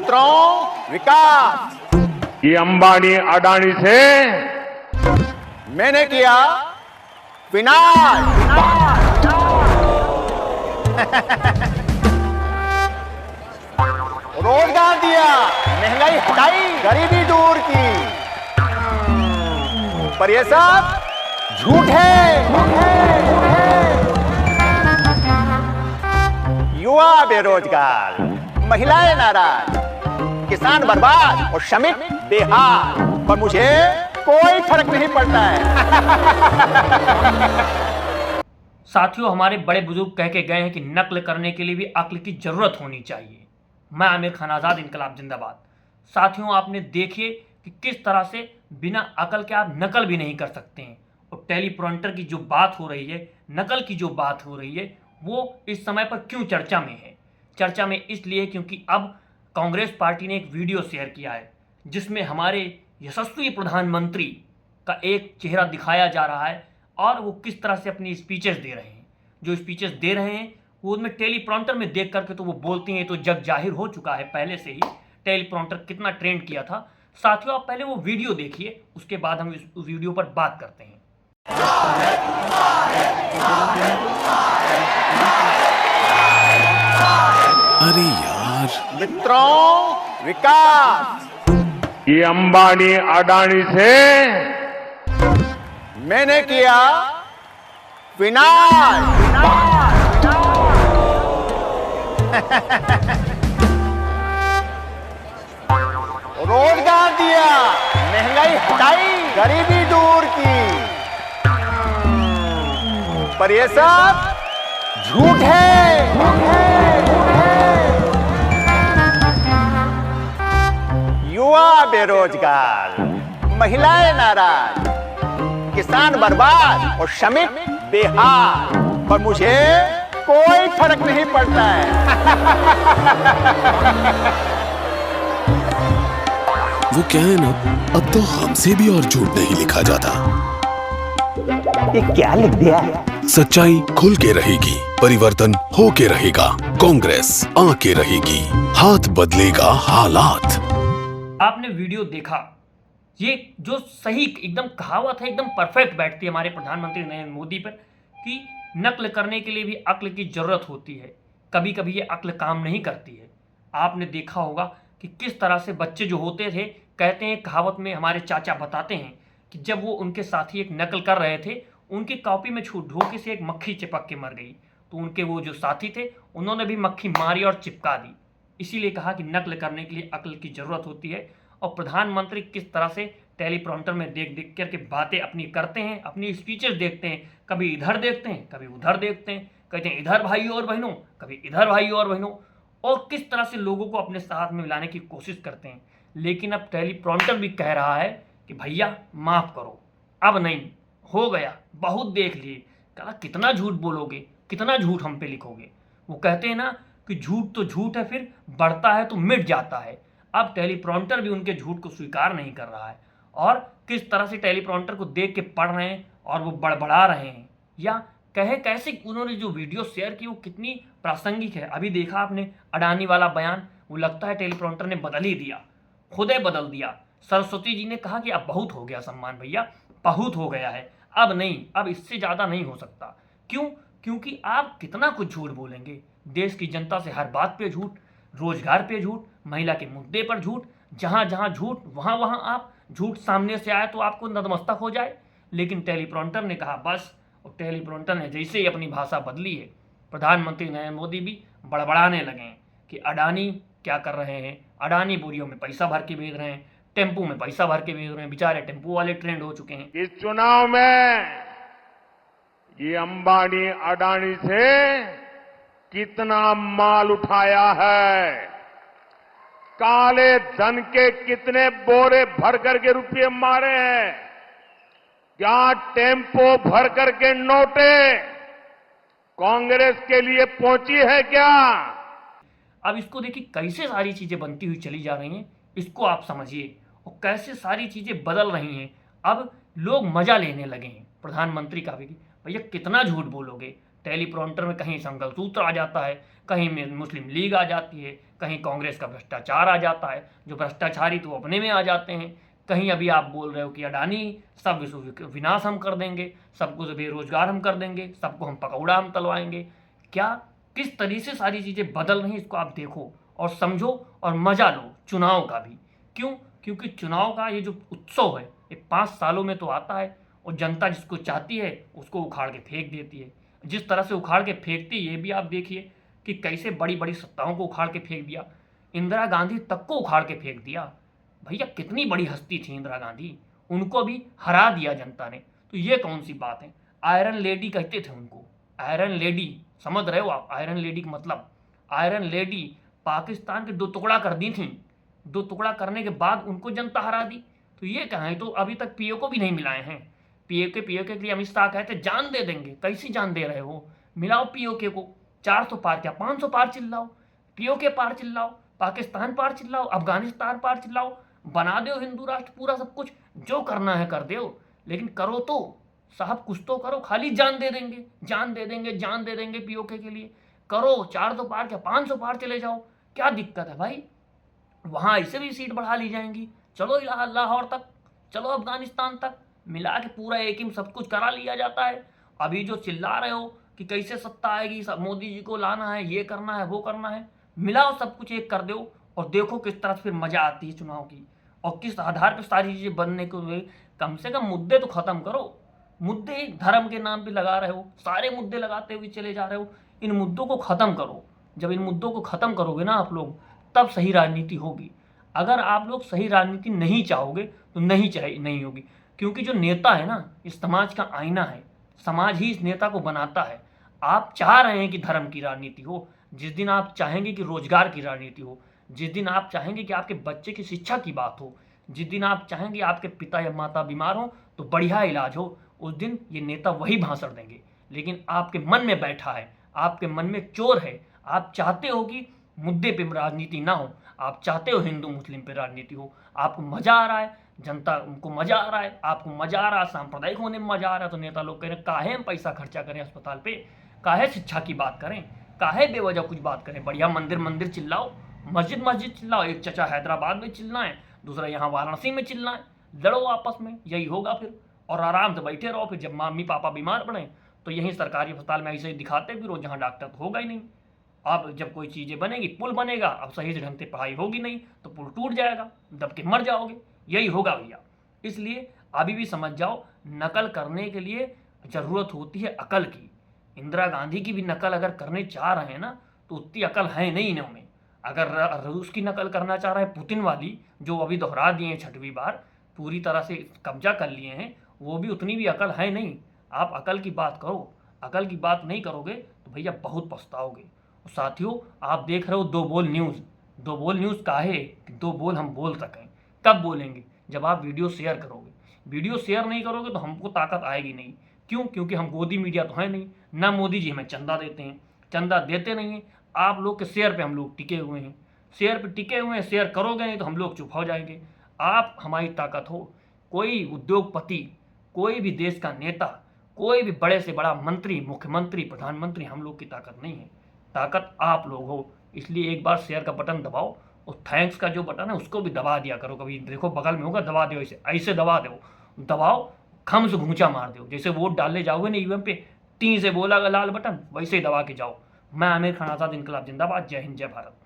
मित्रों, विकास ये अंबानी अडानी से मैंने किया विनाश। रोजगार दिया, महंगाई हटाई, गरीबी दूर की, पर ये सब झूठ है। युवा बेरोजगार, महिलाएं नाराज, किसान बर्बाद और श्रमिक बेहाल, पर मुझे कोई फर्क नहीं पड़ता है। साथियों, हमारे बड़े बुजुर्ग कह के गए हैं कि नकल करने के लिए भी अक्ल की जरूरत होनी चाहिए। मैं आमिर खान आज़ाद, इनकलाब जिंदाबाद। साथियों, आपने देखिए कि किस तरह से बिना अकल के आप नकल भी नहीं कर सकते हैं। और टेलीप्रॉम्प्टर की जो बात हो रही है, नकल की जो बात हो रही है, वो इस समय पर क्यों चर्चा में है? चर्चा में इसलिए क्योंकि अब कांग्रेस पार्टी ने एक वीडियो शेयर किया है जिसमें हमारे यशस्वी प्रधानमंत्री का एक चेहरा दिखाया जा रहा है और वो किस तरह से अपनी स्पीचेस दे रहे हैं। जो स्पीचेस दे रहे हैं वो उनमें टेलीप्रॉम्प्टर में देख करके तो वो बोलती हैं, तो जग जाहिर हो चुका है पहले से ही टेलीप्रॉम्प्टर कितना ट्रेंड किया था। साथियों, आप पहले वो वीडियो देखिए, उसके बाद हम इस वीडियो पर बात करते हैं। अरे यार, मित्रों, विकास ये अंबानी अडानी से मैंने किया विनाश। रोजगार दिया, महंगाई हटाई, गरीबी दूर की, पर ये सब झूठ है। युवा बेरोजगार, महिलाएं नाराज, किसान बर्बाद और श्रमिक बेहाल, पर मुझे कोई फर्क नहीं पड़ता है। वो क्या है ना, अब तो हमसे भी और झूठ नहीं लिखा जाता। ये क्या लिख दिया? सच्चाई खुल के रहेगी, परिवर्तन हो के रहेगा, कांग्रेस आके रहेगी, हाथ बदलेगा हालात। आपने वीडियो देखा, ये जो सही एकदम कहावत है, एकदम परफेक्ट बैठती है हमारे प्रधानमंत्री नरेंद्र मोदी पर कि नकल करने के लिए भी अक्ल की जरूरत होती है। कभी कभी ये अक्ल काम नहीं करती है। आपने देखा होगा कि किस तरह से बच्चे जो होते थे, कहते हैं कहावत में, हमारे चाचा बताते हैं कि जब वो उनके साथी एक नकल कर रहे थे, उनकी कॉपी में धोखे से एक मक्खी चिपक के मर गई, तो उनके वो जो साथी थे उन्होंने भी मक्खी मारी और चिपका दी। इसीलिए कहा कि नकल करने के लिए अक्ल की जरूरत होती है। और प्रधानमंत्री किस तरह से टेलीप्रॉम्प्टर में देख देख करके बातें अपनी करते हैं, अपनी स्पीचेस देखते हैं, कभी इधर देखते हैं, कभी उधर देखते हैं, कहते हैं इधर भाइयों और बहनों, कभी इधर भाइयों और बहनों, और किस तरह से लोगों को अपने साथ में मिलाने की कोशिश करते हैं। लेकिन अब टेलीप्रॉम्प्टर भी कह रहा है कि भैया माफ़ करो, अब नहीं, हो गया, बहुत देख लिए। कहा कितना झूठ बोलोगे, कितना झूठ हम पे लिखोगे। वो कहते हैं ना कि झूठ तो झूठ है, फिर बढ़ता है तो मिट जाता है। अब टेलीप्रॉम्प्टर भी उनके झूठ को स्वीकार नहीं कर रहा है और किस तरह से टेलीप्रॉम्प्टर को देख के पढ़ रहे हैं और वो बड़बड़ा रहे हैं, या कहे कैसे उन्होंने जो वीडियो शेयर की वो कितनी प्रासंगिक है। अभी देखा आपने अडानी वाला बयान, वो लगता है टेलीप्रॉम्प्टर ने बदल ही दिया, खुदे बदल दिया। सरस्वती जी ने कहा कि अब बहुत हो गया सम्मान भैया, बहुत हो गया है, अब नहीं, अब इससे ज़्यादा नहीं हो सकता। क्यों? क्योंकि आप कितना कुछ झूठ बोलेंगे, देश की जनता से हर बात पे झूठ, रोजगार पे झूठ, महिला के मुद्दे पर झूठ, जहाँ जहाँ झूठ वहाँ वहाँ आप झूठ सामने से आए तो आपको नतमस्तक हो जाए। लेकिन टेलीप्रॉम्प्टर ने कहा बस, और टेलीप्रॉम्प्टर ने जैसे ही अपनी भाषा बदली है, प्रधानमंत्री नरेंद्र मोदी भी बड़बड़ाने लगे हैं कि अडानी क्या कर रहे हैं, अडानी बोरियों में पैसा भर के भेज रहे हैं, टेम्पू में पैसा भर के भेज रहे हैं, बेचारे टेम्पू वाले ट्रेंड हो चुके हैं। इस चुनाव में ये अंबानी अडानी से कितना माल उठाया है, काले धन के कितने बोरे भर करके रुपये मारे हैं, क्या टेम्पो भर करके नोटे कांग्रेस के लिए पहुंची है क्या? अब इसको देखिए कैसे सारी चीजें बनती हुई चली जा रही हैं, इसको आप समझिए, और कैसे सारी चीजें बदल रही हैं। अब लोग मजा लेने लगे हैं प्रधानमंत्री का भी। भैया कितना झूठ बोलोगे, टेलीप्रॉम्प्टर में कहीं संकल्प सूत्र आ जाता है, कहीं में मुस्लिम लीग आ जाती है, कहीं कांग्रेस का भ्रष्टाचार आ जाता है, जो भ्रष्टाचारी तो अपने में आ जाते हैं। कहीं अभी आप बोल रहे हो कि अडानी सब विश्व विनाश हम कर देंगे, सबको बेरोजगार हम कर देंगे, सबको हम पकौड़ा हम तलवाएंगे। क्या किस तरीके से सारी चीज़ें बदल रही हैं, इसको आप देखो और समझो और मजा लो चुनाव का भी। क्यों? क्योंकि चुनाव का ये जो उत्सव है ये 5 सालों में तो आता है, और जनता जिसको चाहती है उसको उखाड़ के फेंक देती है। जिस तरह से उखाड़ के फेंकती है ये भी आप देखिए कि कैसे बड़ी बड़ी सत्ताओं को उखाड़ के फेंक दिया। इंदिरा गांधी तक को उखाड़ के फेंक दिया। भैया कितनी बड़ी हस्ती थी इंदिरा गांधी, उनको भी हरा दिया जनता ने। तो ये कौन सी बात है? आयरन लेडी कहते थे उनको, आयरन लेडी, समझ रहे हो आप आयरन लेडी का मतलब? आयरन लेडी पाकिस्तान के 2 टुकड़ा कर दी थी, 2 टुकड़ा करने के बाद उनको जनता हरा दी। तो ये कहें तो अभी तक पीओ को भी नहीं मिलाए हैं। पीओ के लिए अमित शाह कहते जान दे देंगे। कैसी जान दे रहे हो? मिलाओ पीओ के को, 400 पार क्या 500 पार चिल्लाओ, पीओ के पार चिल्लाओ, पाकिस्तान पार चिल्लाओ, अफगानिस्तान पार चिल्लाओ, बना दो हिंदू राष्ट्र पूरा, सब कुछ जो करना है कर दो, लेकिन करो तो साहब कुछ तो करो। खाली जान दे देंगे, जान दे देंगे, जान दे देंगे पीओ के लिए। करो 400 पार क्या 500 पार चले जाओ, क्या दिक्कत है भाई? वहाँ ऐसे भी सीट बढ़ा ली जाएंगी। चलो लाहौर तक, चलो अफगानिस्तान तक, मिला के पूरा एक ही में सब कुछ करा लिया जाता है। अभी जो चिल्ला रहे हो कि कैसे सत्ता आएगी, सब मोदी जी को लाना है, ये करना है, वो करना है, मिलाओ सब कुछ एक कर दो और देखो किस तरह से फिर मजा आती है चुनाव की, और किस आधार पर सारी चीजें बनने को। कम से कम मुद्दे तो खत्म करो। मुद्दे धर्म के नाम पे लगा रहे हो, सारे मुद्दे लगाते हुए चले जा रहे हो। इन मुद्दों को खत्म करो। जब इन मुद्दों को खत्म करोगे ना आप लोग, तब सही राजनीति होगी। अगर आप लोग सही राजनीति नहीं चाहोगे तो नहीं होगी। क्योंकि जो नेता है ना, इस समाज का आईना है, समाज ही इस नेता को बनाता है। आप चाह रहे हैं कि धर्म की राजनीति हो, जिस दिन आप चाहेंगे कि रोजगार की राजनीति हो, जिस दिन आप चाहेंगे कि आपके बच्चे की शिक्षा की बात हो, जिस दिन आप चाहेंगे आपके पिता या माता बीमार हो तो बढ़िया इलाज हो, उस दिन ये नेता वही भाषण देंगे। लेकिन आपके मन में बैठा है, आपके मन में चोर है, आप चाहते हो कि मुद्दे पे राजनीति ना हो, आप चाहते हो हिंदू मुस्लिम पे राजनीति हो। आपको मजा आ रहा है, जनता को मजा आ रहा है, आपको मजा आ रहा है, सांप्रदायिक होने में मजा आ रहा है, तो नेता लोग कह रहे हैं काहे हम पैसा खर्चा करें अस्पताल पे, काहे शिक्षा की बात करें, काहे बेवजह कुछ बात करें। बढ़िया मंदिर चिल्लाओ, मस्जिद चिल्लाओ। एक चचा हैदराबाद में चिल्ला है, दूसरा यहाँ वाराणसी में चिल्ला है, लड़ो आपस में, यही होगा फिर। और आराम से बैठे रहो। फिर जब मम्मी पापा बीमार पड़े तो यहीं सरकारी अस्पताल में ऐसे ही दिखाते फिर, जहाँ डॉक्टर तो होगा ही नहीं। अब जब कोई चीज़ें बनेगी, पुल बनेगा, अब सही से ढंग से पढ़ाई होगी नहीं तो पुल टूट जाएगा, दब के मर जाओगे, यही होगा भैया। इसलिए अभी भी समझ जाओ, नकल करने के लिए ज़रूरत होती है अकल की। इंदिरा गांधी की भी नकल अगर करने चाह रहे हैं ना तो उतनी अकल है नहीं इन्हों में। अगर रूस की नकल करना चाह रहे हैं, पुतिन वाली, जो अभी दोहरा दिए हैं 6वीं बार, पूरी तरह से कब्जा कर लिए हैं, वो भी उतनी भी अकल है नहीं। आप अकल की बात करो, अकल की बात नहीं करोगे तो भैया बहुत पछताओगे। साथियों, आप देख रहे हो 2 बोल न्यूज़। 2 बोल न्यूज़ काहे कि 2 बोल हम बोल सकें। कब बोलेंगे? जब आप वीडियो शेयर करोगे। वीडियो शेयर नहीं करोगे तो हमको ताकत आएगी नहीं। क्यों? क्योंकि हम गोदी मीडिया तो है नहीं, ना मोदी जी हमें चंदा देते हैं, चंदा देते नहीं हैं। आप लोग के शेयर पे हम लोग टिके हुए हैं, शेयर पे टिके हुए हैं। शेयर करोगे नहीं तो हम लोग चुप हो जाएंगे। आप हमारी ताकत हो। कोई उद्योगपति, कोई भी देश का नेता, कोई भी बड़े से बड़ा मंत्री, मुख्यमंत्री, प्रधानमंत्री हम लोग की ताकत नहीं है। ताकत आप लोग हो। इसलिए एक बार शेयर का बटन दबाओ, और थैंक्स का जो बटन है उसको भी दबा दिया करो। कभी देखो बगल में होगा, दबा दो, ऐसे दबा दो, दबाओ, खम से घूंचा मार दो। जैसे वोट डालने जाओगे ना ईवीएम पे, टी से बोला लाल बटन, वैसे ही दबा के जाओ। मैं आमिर खान आजाद, इनकलाब जिंदाबाद। जय हिंद, जय भारत।